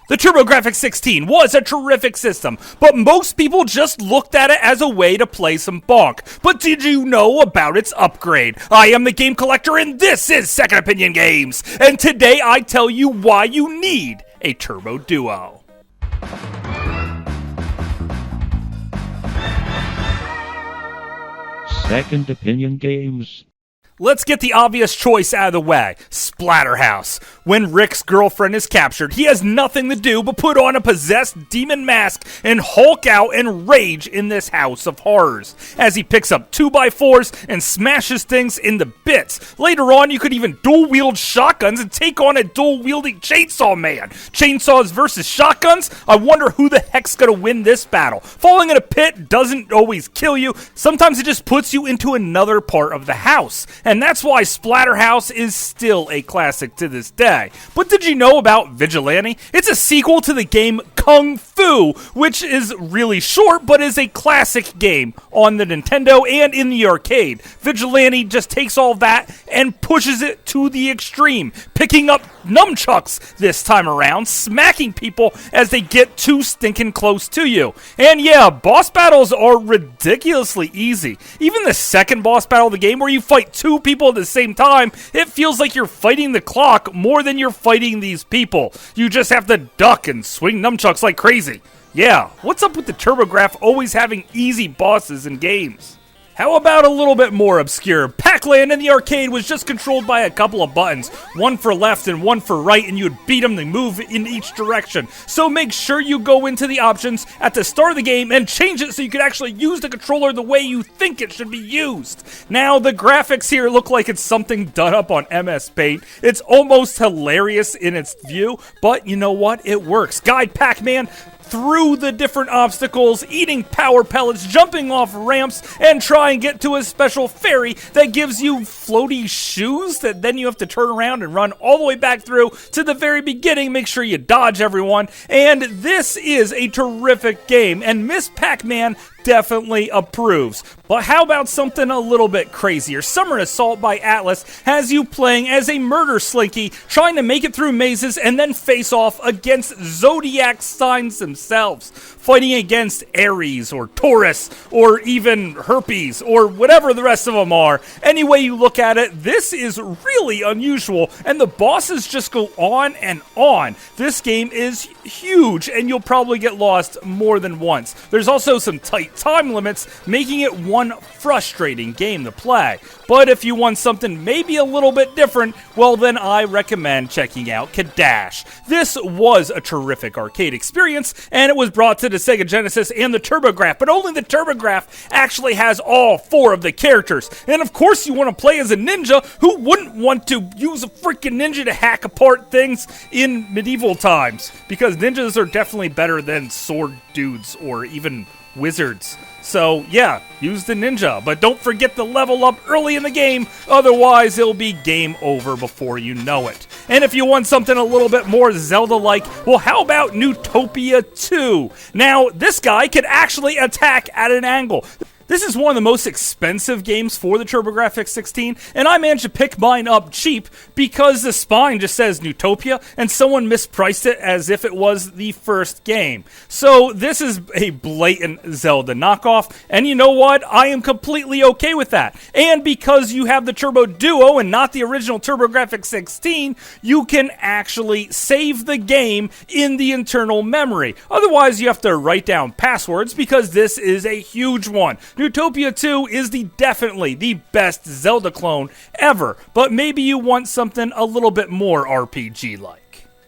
The TurboGrafx 16 was a terrific system, but most people just looked at it as a way to play some bonk. But did you know about its upgrade? I am the Game Collector, and this is Second Opinion Games. And today I tell you why you need a Turbo Duo. Second Opinion Games. Let's get the obvious choice out of the way. Splatterhouse. When Rick's girlfriend is captured, he has nothing to do but put on a possessed demon mask and Hulk out and rage in this house of horrors. As he picks up 2x4s and smashes things into bits. Later on, you could even dual-wield shotguns and take on a dual-wielding chainsaw man. Chainsaws versus shotguns? I wonder who the heck's gonna win this battle. Falling in a pit doesn't always kill you. Sometimes it just puts you into another part of the house. And that's why Splatterhouse is still a classic to this day. But did you know about Vigilante? It's a sequel to the game Kung Fu, which is really short, but is a classic game on the Nintendo and in the arcade. Vigilante just takes all that and pushes it to the extreme, picking up nunchucks this time around, smacking people as they get too stinking close to you. And yeah, boss battles are ridiculously easy. Even the second boss battle of the game, where you fight two people at the same time, it feels like you're fighting the clock more than you're fighting these people. You just have to duck and swing nunchucks like crazy. Yeah, what's up with the TurboGrafx always having easy bosses in games? How about a little bit more obscure? Pacland in the arcade was just controlled by a couple of buttons, one for left and one for right, and you'd beat them to move in each direction. So make sure you go into the options at the start of the game and change it so you can actually use the controller the way you think it should be used. Now, the graphics here look like it's something done up on MS Paint. It's almost hilarious in its view, but you know what? It works. Guide Pac-Man through the different obstacles, eating power pellets, jumping off ramps, and try and get to a special fairy that gives you floaty shoes that then you have to turn around and run all the way back through to the very beginning. Make sure you dodge everyone. And this is a terrific game, and Miss Pac-Man definitely approves. But how about something a little bit crazier? Summer Assault by Atlas has you playing as a murder slinky, trying to make it through mazes and then face off against zodiac signs themselves, fighting against Aries or Taurus or even Herpes or whatever the rest of them are. Any way you look at it, this is really unusual, and the bosses just go on and on. This game is huge, and you'll probably get lost more than once. There's also some tight time limits, making it one frustrating game to play. But if you want something maybe a little bit different, well then I recommend checking out Kadash. This was a terrific arcade experience, and it was brought to the Sega Genesis and the TurboGrafx, but only the TurboGrafx actually has all 4 of the characters. And of course you want to play as a ninja. Who wouldn't want to use a freaking ninja to hack apart things in medieval times? Because ninjas are definitely better than sword dudes or even wizards. So yeah, use the ninja, but don't forget to level up early in the game, otherwise it'll be game over before you know it. And if you want something a little bit more Zelda-like, well, how about Nutopia 2? Now, this guy can actually attack at an angle. This is one of the most expensive games for the TurboGrafx 16, and I managed to pick mine up cheap because the spine just says Nutopia, and someone mispriced it as if it was the first game. So this is a blatant Zelda knockoff, and you know what? I am completely okay with that. And because you have the Turbo Duo and not the original TurboGrafx 16, you can actually save the game in the internal memory. Otherwise, you have to write down passwords because this is a huge one. Nutopia 2 is definitely the best Zelda clone ever, but maybe you want something a little bit more RPG-like.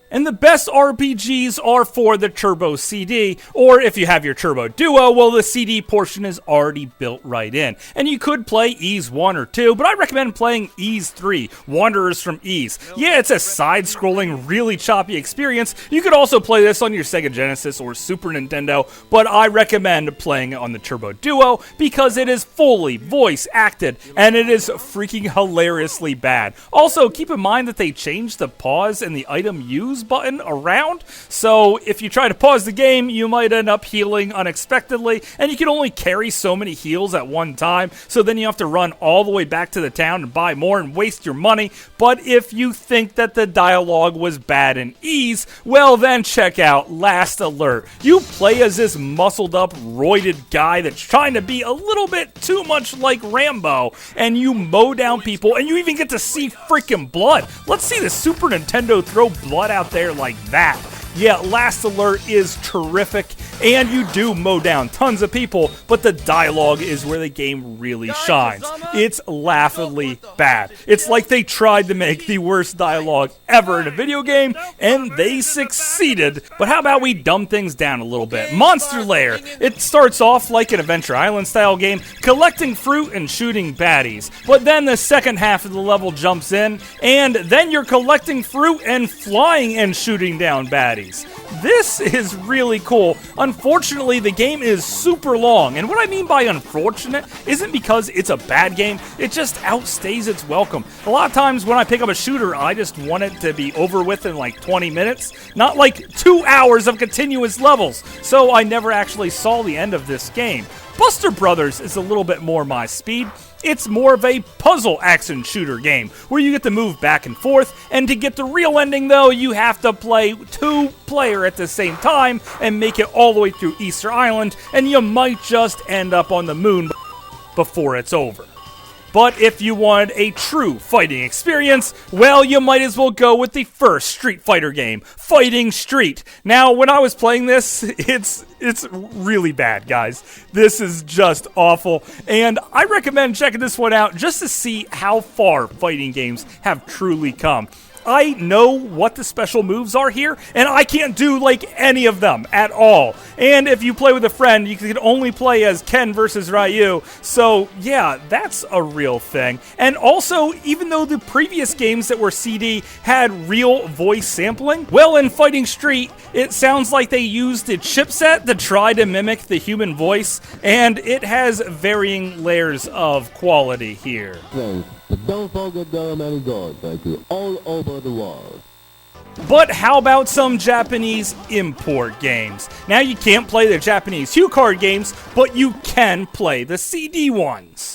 And the best RPGs are for the Turbo CD, or if you have your Turbo Duo, well, the CD portion is already built right in. And you could play Ys 1 or 2, but I recommend playing Ys 3, Wanderers from Ys. Yeah, it's a side-scrolling, really choppy experience. You could also play this on your Sega Genesis or Super Nintendo, but I recommend playing it on the Turbo Duo because it is fully voice-acted, and it is freaking hilariously bad. Also, keep in mind that they changed the pause and the item used pause button around. So if you try to pause the game, you might end up healing unexpectedly, and you can only carry so many heals at one time. So then you have to run all the way back to the town and buy more and waste your money. But if you think that the dialogue was bad in ease, well then check out Last Alert. You play as this muscled up, roided guy that's trying to be a little bit too much like Rambo, and you mow down people, and you even get to see freaking blood. Let's see the Super Nintendo throw blood out there like that. Yeah, Last Alert is terrific, and you do mow down tons of people, but the dialogue is where the game really shines. It's laughably bad. It's like they tried to make the worst dialogue ever in a video game, and they succeeded. But how about we dumb things down a little bit? Monster Lair. It starts off like an Adventure Island style game, collecting fruit and shooting baddies. But then the second half of the level jumps in, and then you're collecting fruit and flying and shooting down baddies. This is really cool. Unfortunately, the game is super long, and what I mean by unfortunate isn't because it's a bad game, it just outstays its welcome. A lot of times when I pick up a shooter, I just want it to be over with in like 20 minutes, not like 2 hours of continuous levels, so I never actually saw the end of this game. Buster Brothers is a little bit more my speed. It's more of a puzzle action shooter game where you get to move back and forth, and to get the real ending though, you have to play 2-player at the same time and make it all the way through Easter Island, and you might just end up on the moon before it's over. But if you want a true fighting experience, well, you might as well go with the first Street Fighter game, Fighting Street. Now, when I was playing this, it's really bad, guys. This is just awful, and I recommend checking this one out just to see how far fighting games have truly come. I know what the special moves are here, and I can't do like any of them at all. And if you play with a friend, you can only play as Ken versus Ryu. So yeah, that's a real thing. And also, even though the previous games that were CD had real voice sampling, well, in Fighting Street, it sounds like they used a chipset to try to mimic the human voice, and it has varying layers of quality here. But don't forget there are many gods like you all over the world. But how about some Japanese import games? Now you can't play the Japanese HuCard games, but you can play the CD ones.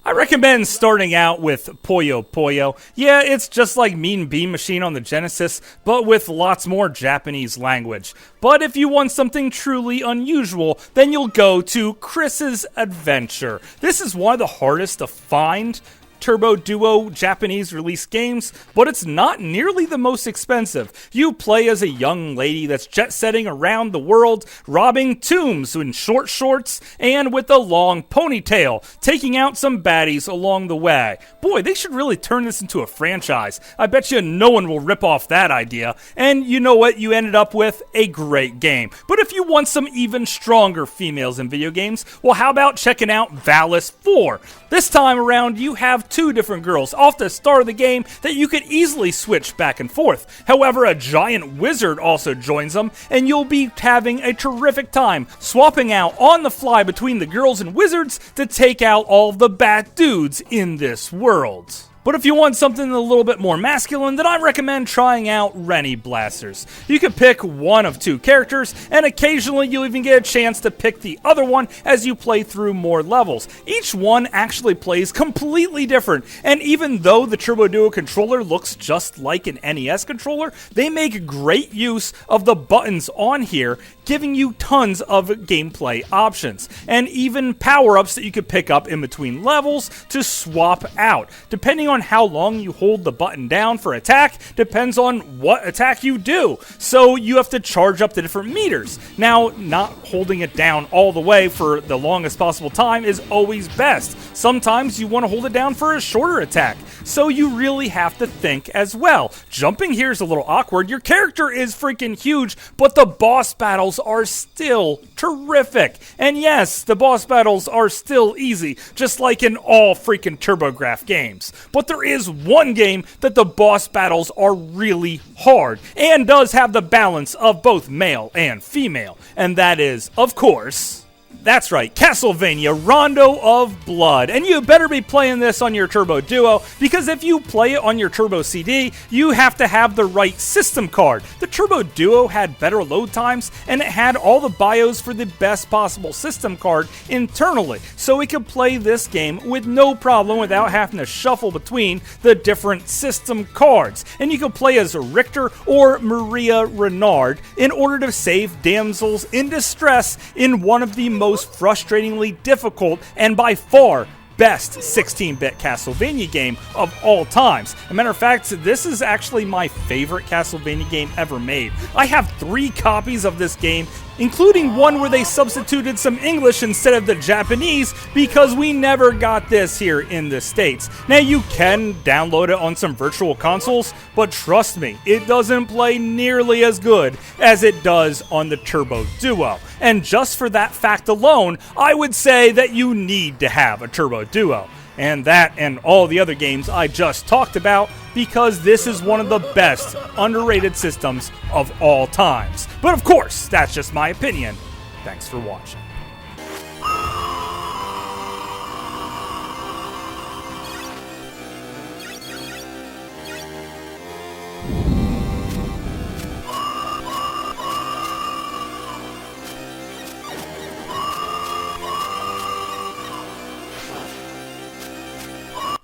I recommend starting out with Puyo Puyo. Yeah, it's just like Mean Bean Machine on the Genesis, but with lots more Japanese language. But if you want something truly unusual, then you'll go to Chris's Adventure. This is one of the hardest to find Turbo Duo Japanese release games, but it's not nearly the most expensive. You play as a young lady that's jet-setting around the world, robbing tombs in short shorts and with a long ponytail, taking out some baddies along the way. Boy, they should really turn this into a franchise. I bet you no one will rip off that idea. And you know what? You ended up with a great game. But if you want some even stronger females in video games, well, how about checking out Valis 4? This time around, you have 2 different girls off the start of the game that you could easily switch back and forth. However, a giant wizard also joins them, and you'll be having a terrific time swapping out on the fly between the girls and wizards to take out all of the bad dudes in this world. But if you want something a little bit more masculine, then I recommend trying out Reni Blasters. You can pick one of 2 characters, and occasionally you'll even get a chance to pick the other one as you play through more levels. Each one actually plays completely different, and even though the Turbo Duo controller looks just like an NES controller, they make great use of the buttons on here, giving you tons of gameplay options, and even power-ups that you could pick up in between levels to swap out. Depending on how long you hold the button down for attack, depends on what attack you do, so you have to charge up the different meters. Now, not holding it down all the way for the longest possible time is always best. Sometimes you want to hold it down for a shorter attack, so you really have to think as well. Jumping here is a little awkward. Your character is freaking huge, but the boss battles are still terrific. And yes, the boss battles are still easy, just like in all freaking TurboGrafx games. But there is one game that the boss battles are really hard, and does have the balance of both male and female, and that is, of course, That's right, Castlevania Rondo of Blood. And you better be playing this on your Turbo Duo, because if you play it on your Turbo CD, you have to have the right system card. The Turbo Duo had better load times, and it had all the BIOS for the best possible system card internally, so we could play this game with no problem without having to shuffle between the different system cards. And you could play as Richter or Maria Renard in order to save damsels in distress in one of the most frustratingly difficult and by far best 16-bit Castlevania game of all times. As a matter of fact, this is actually my favorite Castlevania game ever made. I have 3 copies of this game, including one where they substituted some English instead of the Japanese, because we never got this here in the States. Now, you can download it on some virtual consoles, but trust me, it doesn't play nearly as good as it does on the Turbo Duo. And just for that fact alone, I would say that you need to have a Turbo Duo. And that and all the other games I just talked about, because this is one of the best underrated systems of all times. But of course, that's just my opinion. Thanks for watching.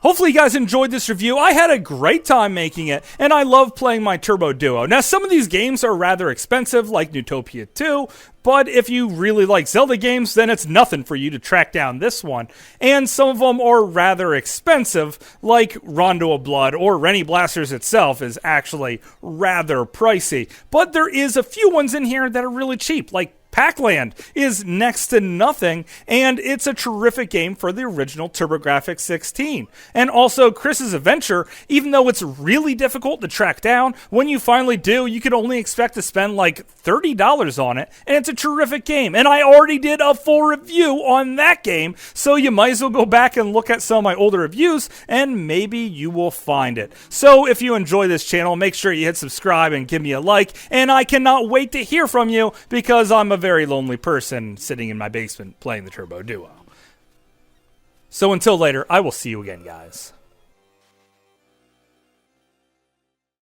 Hopefully you guys enjoyed this review. I had a great time making it, and I love playing my Turbo Duo. Now, some of these games are rather expensive, like Nutopia 2, but if you really like Zelda games, then it's nothing for you to track down this one. And some of them are rather expensive, like Rondo of Blood, or Reni Blasters itself is actually rather pricey. But there is a few ones in here that are really cheap, like Pacland is next to nothing, and it's a terrific game for the original TurboGrafx 16. And also, Chris's Adventure, even though it's really difficult to track down, when you finally do, you can only expect to spend like $30 on it, and it's a terrific game. And I already did a full review on that game, so you might as well go back and look at some of my older reviews, and maybe you will find it. So if you enjoy this channel, make sure you hit subscribe and give me a like, and I cannot wait to hear from you, because I'm a very lonely person sitting in my basement playing the Turbo Duo. So until later, I will see you again, guys.